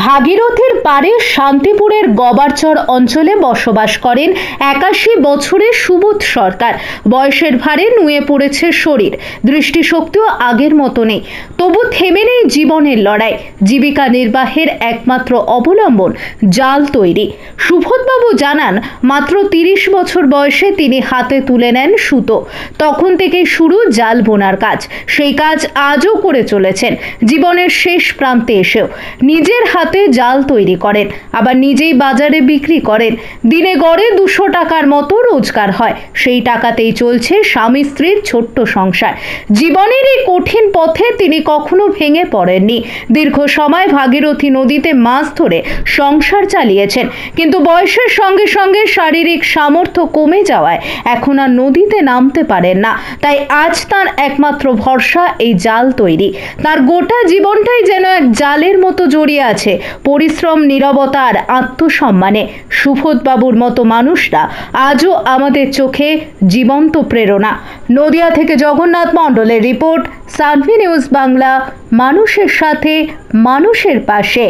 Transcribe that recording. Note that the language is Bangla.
ভাগীরথীর পারে শান্তিপুরের গবারচর অঞ্চলে বসবাস করেন ৮১ বছরের সুবোধ সরকার। বয়সের ভারে নুয়ে পড়েছে শরীর, দৃষ্টিশক্তিও আগের মতো নেই। তবু থেমে নেই জীবনের লড়াই। জীবিকা নির্বাহের একমাত্র অবলম্বন জাল তৈরি। সুবোধবাবু জানান, মাত্র ৩০ বছর বয়সে তিনি হাতে তুলে নেন সুতো। তখন থেকেই শুরু জাল বোনার কাজ। সেই কাজ আজও করে চলেছেন। জীবনের শেষ প্রান্তে এসেও নিজের হাতে জাল তৈরি করেন, আবার নিজেই বাজারে বিক্রি করেন। দিনে গড়ে ২০০ টাকার মতো রোজগার হয়। সেই টাকাতেই চলছে স্বামী স্ত্রীর ছোট্ট সংসার। জীবনের এই কঠিন পথে তিনি কখনো ভেঙে পড়েননি। দীর্ঘ সময় ভাগীরথী নদীতে মাছ ধরে সংসার চালিয়েছেন, কিন্তু বয়সের সঙ্গে সঙ্গে শারীরিক সামর্থ্য কমে যাওয়ায় এখন আর নদীতে নামতে পারেন না। তাই আজ তার একমাত্র ভরসা এই জাল তৈরি। তার গোটা জীবনটাই যেন এক জালের মতো জড়িয়ে আছে পরিশ্রম, নীরবতা আর আত্মসম্মানে। সুবোধবাবুর মতো মানুষরা আজও আমাদের চোখে জীবন্ত প্রেরণা। নদিয়া থেকে জগন্নাথ মণ্ডলের রিপোর্ট, সানভি নিউজ বাংলা, মানুষের সাথে মানুষের পাশে।